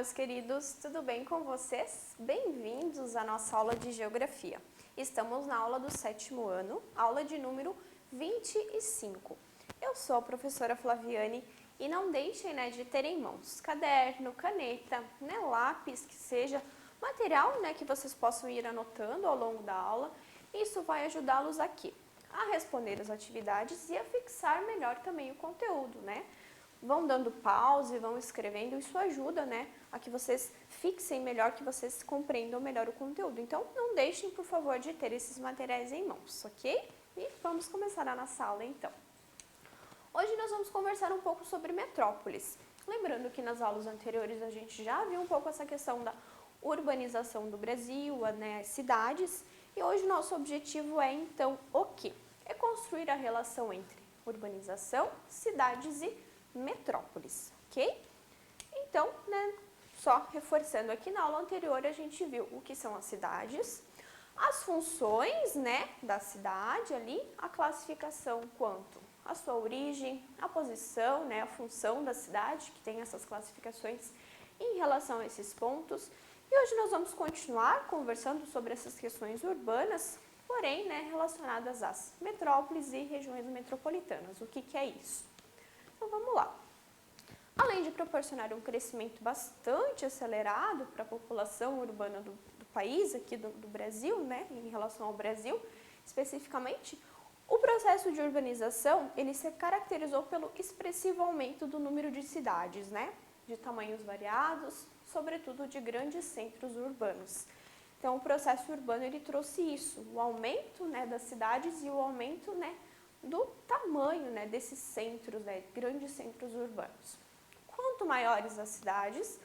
meus queridos, tudo bem com vocês? Bem-vindos à nossa aula de Geografia. Estamos na aula do 7º ano, aula de número 25. Eu sou a professora Flaviane e não deixem de ter em mãos caderno, caneta, lápis, que seja material que vocês possam ir anotando ao longo da aula. Isso vai ajudá-los aqui a responder as atividades e a fixar melhor também o conteúdo, Vão dando pause, vão escrevendo, isso ajuda, a que vocês fixem melhor, que vocês compreendam melhor o conteúdo. Então, não deixem, por favor, de ter esses materiais em mãos, ok? E vamos começar a nossa aula, então. Hoje nós vamos conversar um pouco sobre metrópoles. Lembrando que nas aulas anteriores a gente já viu um pouco essa questão da urbanização do Brasil, as cidades, e hoje nosso objetivo é, então, o quê? É construir a relação entre urbanização, cidades e metrópoles, ok? Então, só reforçando aqui, na aula anterior a gente viu o que são as cidades, as funções, da cidade ali, a classificação quanto a sua origem, a posição, a função da cidade, que tem essas classificações em relação a esses pontos. E hoje nós vamos continuar conversando sobre essas questões urbanas, porém, relacionadas às metrópoles e regiões metropolitanas. O que é isso? Então, vamos lá. Além de proporcionar um crescimento bastante acelerado para a população urbana do país, aqui do Brasil, em relação ao Brasil, especificamente, o processo de urbanização, ele se caracterizou pelo expressivo aumento do número de cidades, de tamanhos variados, sobretudo de grandes centros urbanos. Então, o processo urbano, ele trouxe isso, o aumento, das cidades e o aumento, do tamanho, desses centros, grandes centros urbanos. Quanto maiores as cidades,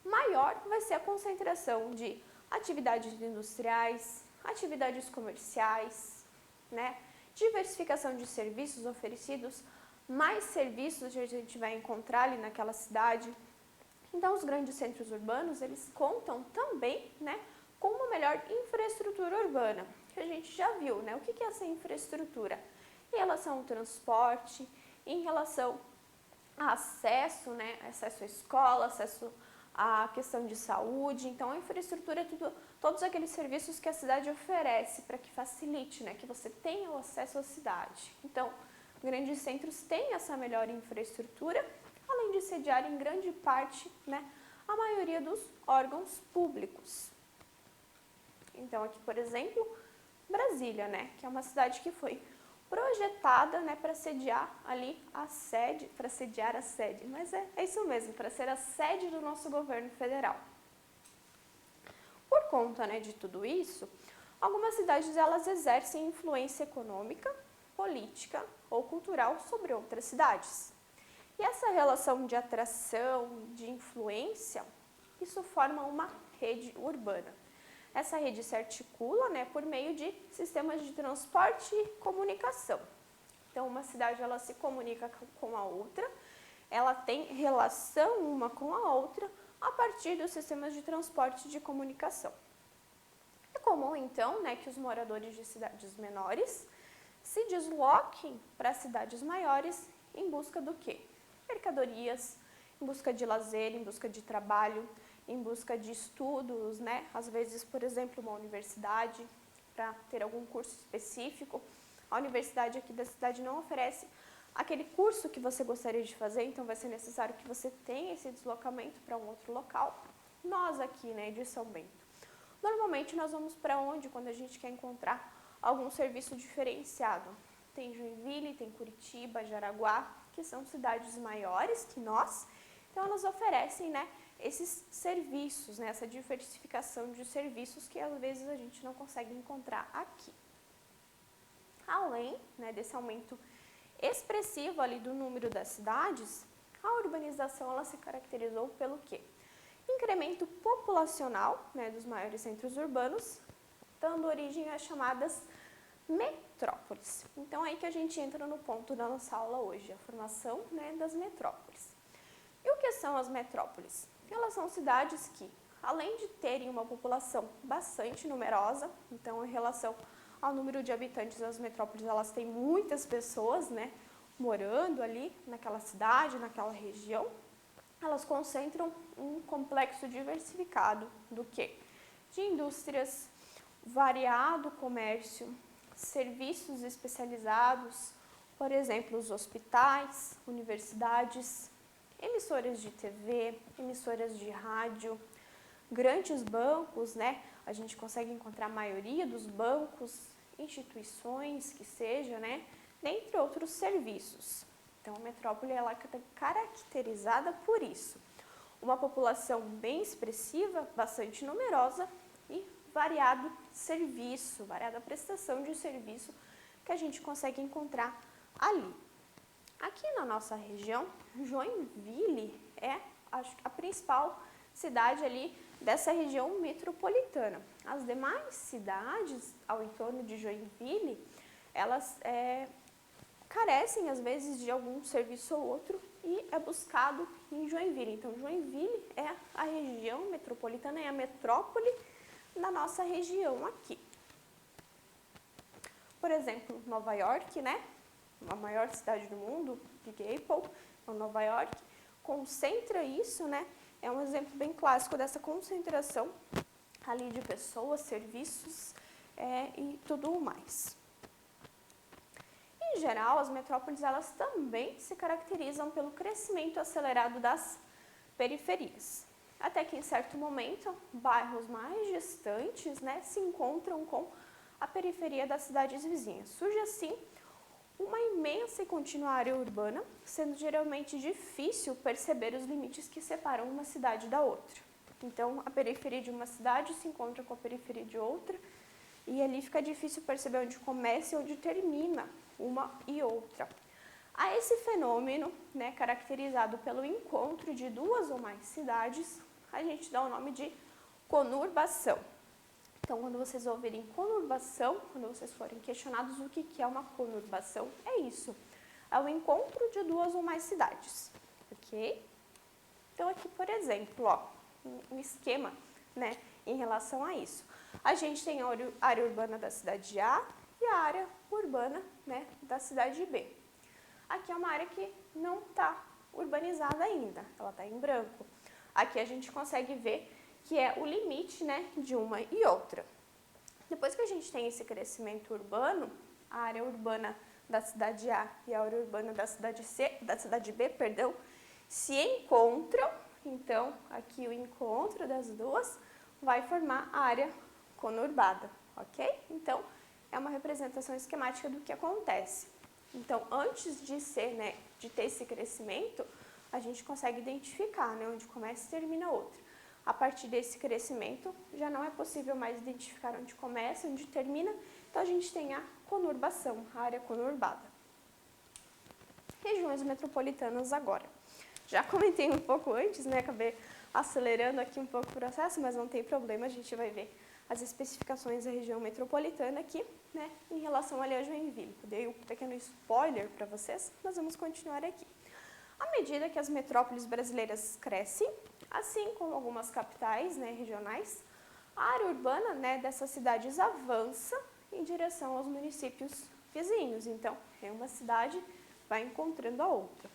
maior vai ser a concentração de atividades industriais, atividades comerciais, diversificação de serviços oferecidos, mais serviços a gente vai encontrar ali naquela cidade. Então, os grandes centros urbanos, eles contam também, com uma melhor infraestrutura urbana, que a gente já viu, O que é essa infraestrutura? Em relação ao transporte, em relação a acesso, acesso à escola, acesso à questão de saúde. Então, a infraestrutura é todos aqueles serviços que a cidade oferece para que facilite, que você tenha o acesso à cidade. Então, grandes centros têm essa melhor infraestrutura, além de sediar em grande parte, a maioria dos órgãos públicos. Então, aqui, por exemplo, Brasília, que é uma cidade que foi projetada, para sediar ali a sede, mas é isso mesmo, para ser a sede do nosso governo federal. Por conta, de tudo isso, algumas cidades, elas exercem influência econômica, política ou cultural sobre outras cidades. E essa relação de atração, de influência, isso forma uma rede urbana. Essa rede se articula, por meio de sistemas de transporte e comunicação. Então, uma cidade, ela se comunica com a outra, ela tem relação uma com a outra a partir dos sistemas de transporte e de comunicação. É comum, então, que os moradores de cidades menores se desloquem para cidades maiores em busca do quê? Mercadorias, em busca de lazer, em busca de trabalho, em busca de estudos, Às vezes, por exemplo, uma universidade, para ter algum curso específico. A universidade aqui da cidade não oferece aquele curso que você gostaria de fazer, então vai ser necessário que você tenha esse deslocamento para um outro local. Nós aqui, de São Bento, normalmente nós vamos para onde quando a gente quer encontrar algum serviço diferenciado? Tem Joinville, tem Curitiba, Jaraguá, que são cidades maiores que nós, então elas oferecem, esses serviços, essa diversificação de serviços que às vezes a gente não consegue encontrar aqui. Além, desse aumento expressivo ali do número das cidades, a urbanização, ela se caracterizou pelo quê? Incremento populacional, dos maiores centros urbanos, dando origem às chamadas metrópoles. Então, é aí que a gente entra no ponto da nossa aula hoje, a formação, das metrópoles. E o que são as metrópoles? Elas são cidades que, além de terem uma população bastante numerosa, então, em relação ao número de habitantes, as metrópoles, elas têm muitas pessoas, morando ali naquela cidade, naquela região, elas concentram um complexo diversificado do quê? De indústrias, variado comércio, serviços especializados, por exemplo, os hospitais, universidades, emissoras de TV, emissoras de rádio, grandes bancos, né? A gente consegue encontrar a maioria dos bancos, instituições que seja, né? Dentre outros serviços. Então, a metrópole ela é caracterizada por isso. Uma população bem expressiva, bastante numerosa e variado serviço, variada prestação de serviço que a gente consegue encontrar ali. Aqui na nossa região, Joinville é a principal cidade ali dessa região metropolitana. As demais cidades ao entorno de Joinville, elas carecem às vezes de algum serviço ou outro e é buscado em Joinville. Então, Joinville é a região metropolitana, é a metrópole da nossa região aqui. Por exemplo, Nova York, né? A maior cidade do mundo, Big Apple, Nova York, concentra isso, né? É um exemplo bem clássico dessa concentração ali de pessoas, serviços e tudo mais. Em geral, as metrópoles elas também se caracterizam pelo crescimento acelerado das periferias. Até que em certo momento, bairros mais distantes, né, se encontram com a periferia das cidades vizinhas. Surge assim uma imensa e contínua área urbana, sendo geralmente difícil perceber os limites que separam uma cidade da outra. Então, a periferia de uma cidade se encontra com a periferia de outra, e ali fica difícil perceber onde começa e onde termina uma e outra. A esse fenômeno, né, caracterizado pelo encontro de duas ou mais cidades, a gente dá o nome de conurbação. Então, quando vocês ouvirem conurbação, quando vocês forem questionados o que é uma conurbação, é isso. É o encontro de duas ou mais cidades, ok? Então, aqui, por exemplo, ó, um esquema, né, em relação a isso. A gente tem a área urbana da cidade A e a área urbana, né, da cidade B. Aqui é uma área que não está urbanizada ainda, ela está em branco. Aqui a gente consegue ver que é o limite, né, de uma e outra. Depois que a gente tem esse crescimento urbano, a área urbana da cidade A e a área urbana da cidade B, se encontram. Então, aqui o encontro das duas vai formar a área conurbada, ok? Então, é uma representação esquemática do que acontece. Então, antes de ter esse crescimento, a gente consegue identificar, né, onde começa e termina a outra. A partir desse crescimento, já não é possível mais identificar onde começa e onde termina, então a gente tem a conurbação, a área conurbada. Regiões metropolitanas agora. Já comentei um pouco antes, né, acabei acelerando aqui um pouco o processo, mas não tem problema, a gente vai ver as especificações da região metropolitana aqui, né, em relação ali a Joinville. Eu dei um pequeno spoiler para vocês, mas vamos continuar aqui. À medida que as metrópoles brasileiras crescem, assim como algumas capitais, né, regionais, a área urbana, né, dessas cidades avança em direção aos municípios vizinhos. Então, uma cidade vai encontrando a outra.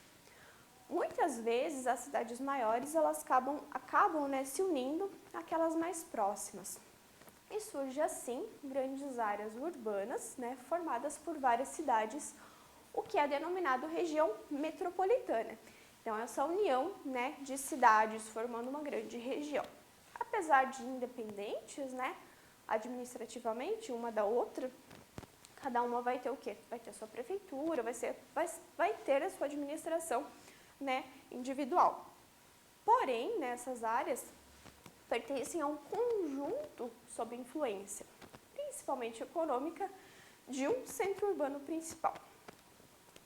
Muitas vezes, as cidades maiores elas acabam né, se unindo àquelas mais próximas. E surge assim grandes áreas urbanas, né, formadas por várias cidades, o que é denominado região metropolitana. Então, essa união, né, de cidades formando uma grande região. Apesar de independentes, né, administrativamente, uma da outra, cada uma vai ter o quê? Vai ter a sua prefeitura, vai ter a sua administração, né, individual. Porém, nessas áreas pertencem a um conjunto sob influência, principalmente econômica, de um centro urbano principal.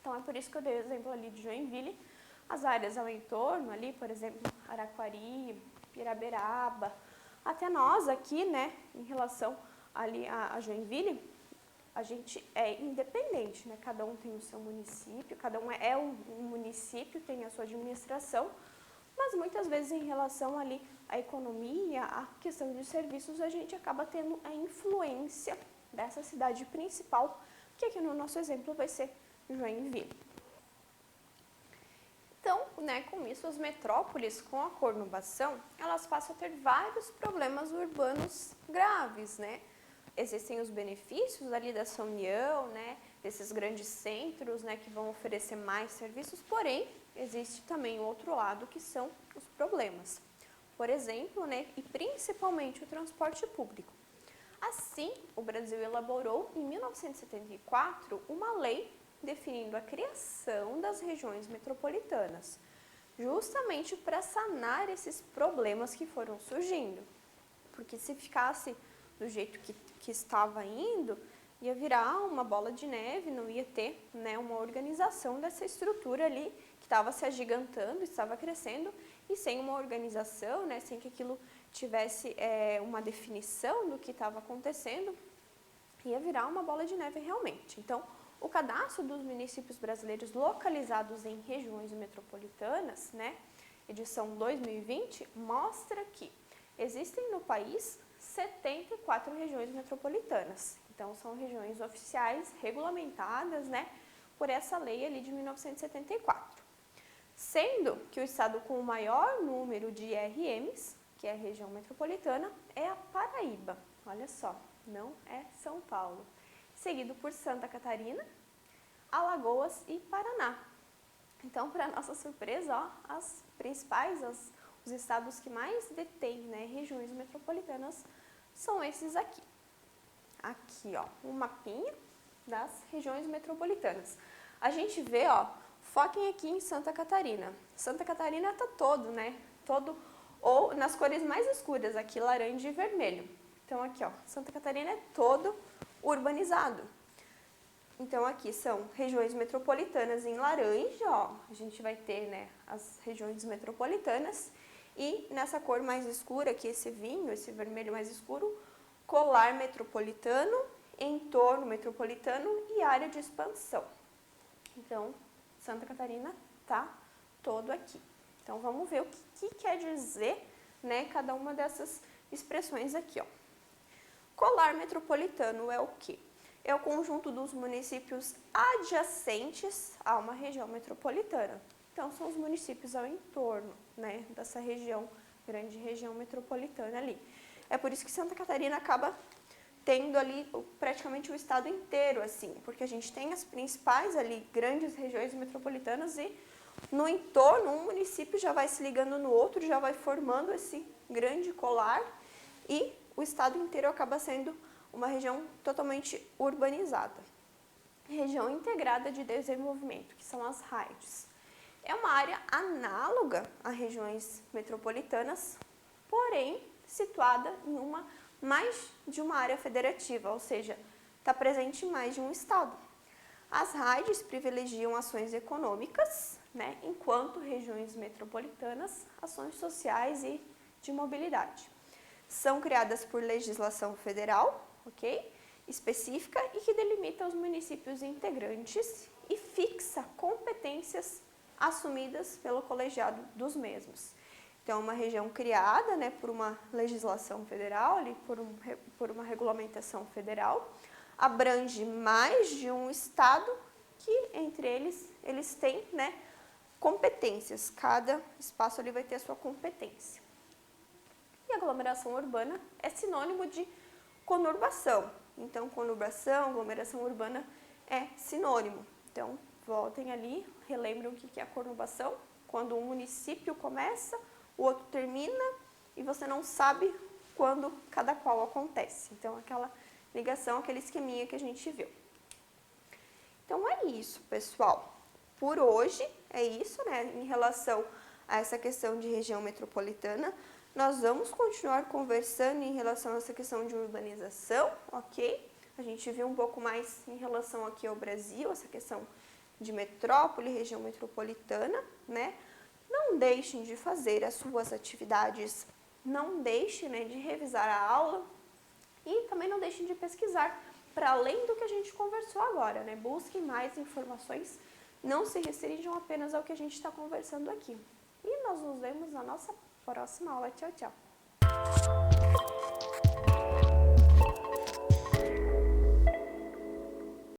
Então, é por isso que eu dei o exemplo ali de Joinville. As áreas ao entorno ali, por exemplo, Araquari, Piraberaba, até nós aqui, né, em relação ali a Joinville, a gente é independente, né? Cada um tem o seu município, cada um é um município, tem a sua administração, mas muitas vezes em relação ali à economia, à questão de serviços, a gente acaba tendo a influência dessa cidade principal, que aqui no nosso exemplo vai ser Joinville. Então, né, com isso, as metrópoles com a conurbação, elas passam a ter vários problemas urbanos graves, né? Existem os benefícios ali dessa união, né, desses grandes centros, né, que vão oferecer mais serviços, porém, existe também o outro lado, que são os problemas. Por exemplo, né, e principalmente o transporte público. Assim, o Brasil elaborou, em 1974, uma lei definindo a criação das regiões metropolitanas, justamente para sanar esses problemas que foram surgindo. Porque se ficasse do jeito que estava indo, ia virar uma bola de neve, não ia ter, né, uma organização dessa estrutura ali que estava se agigantando, estava crescendo, e sem uma organização, né, sem que aquilo tivesse uma definição do que estava acontecendo, ia virar uma bola de neve realmente. Então, o cadastro dos municípios brasileiros localizados em regiões metropolitanas, né, edição 2020, mostra que existem no país 74 regiões metropolitanas. Então, são regiões oficiais, regulamentadas, né, por essa lei ali de 1974. Sendo que o estado com o maior número de IRMs, que é a região metropolitana, é a Paraíba. Olha só, não é São Paulo. Seguido por Santa Catarina, Alagoas e Paraná. Então, para nossa surpresa, ó, as principais, os estados que mais detêm, né, regiões metropolitanas são esses aqui. Aqui, ó, um mapinha das regiões metropolitanas. A gente vê, ó, foquem aqui em Santa Catarina. Santa Catarina tá todo, né, todo, ou nas cores mais escuras, aqui laranja e vermelho. Então, aqui, ó, Santa Catarina é todo urbanizado. Então, aqui são regiões metropolitanas em laranja, ó, a gente vai ter, né, as regiões metropolitanas, e nessa cor mais escura, aqui esse vinho, esse vermelho mais escuro, colar metropolitano, entorno metropolitano e área de expansão. Então, Santa Catarina tá todo aqui. Então, vamos ver o que quer dizer, né, cada uma dessas expressões aqui, ó. Colar metropolitano é o quê? É o conjunto dos municípios adjacentes a uma região metropolitana. Então, são os municípios ao entorno, né, dessa região, grande região metropolitana ali. É por isso que Santa Catarina acaba tendo ali praticamente o estado inteiro, assim, porque a gente tem as principais ali, grandes regiões metropolitanas e no entorno, um município já vai se ligando no outro, já vai formando esse grande colar e o estado inteiro acaba sendo uma região totalmente urbanizada. Região integrada de desenvolvimento, que são as RAIDs. É uma área análoga a regiões metropolitanas, porém situada em mais de uma área federativa, ou seja, está presente em mais de um estado. As RAIDs privilegiam ações econômicas, né, enquanto regiões metropolitanas, ações sociais e de mobilidade. São criadas por legislação federal, específica e que delimita os municípios integrantes e fixa competências assumidas pelo colegiado dos mesmos. Então, é uma região criada, né, por uma legislação federal, ali, por uma regulamentação federal, abrange mais de um estado que, entre eles têm, né, competências. Cada espaço ali vai ter a sua competência. E aglomeração urbana é sinônimo de conurbação. Então, conurbação, aglomeração urbana é sinônimo. Então, voltem ali, relembrem o que é a conurbação. Quando um município começa, o outro termina e você não sabe quando cada qual acontece. Então, aquela ligação, aquele esqueminha que a gente viu. Então, é isso, pessoal. Por hoje, é isso, né? Em relação a essa questão de região metropolitana, nós vamos continuar conversando em relação a essa questão de urbanização, ok? A gente viu um pouco mais em relação aqui ao Brasil, essa questão de metrópole, região metropolitana, né? Não deixem de fazer as suas atividades, não deixem, né, de revisar a aula e também não deixem de pesquisar para além do que a gente conversou agora, né? Busquem mais informações, não se restringam apenas ao que a gente está conversando aqui. E nós nos vemos na nossa próxima aula. Tchau, tchau!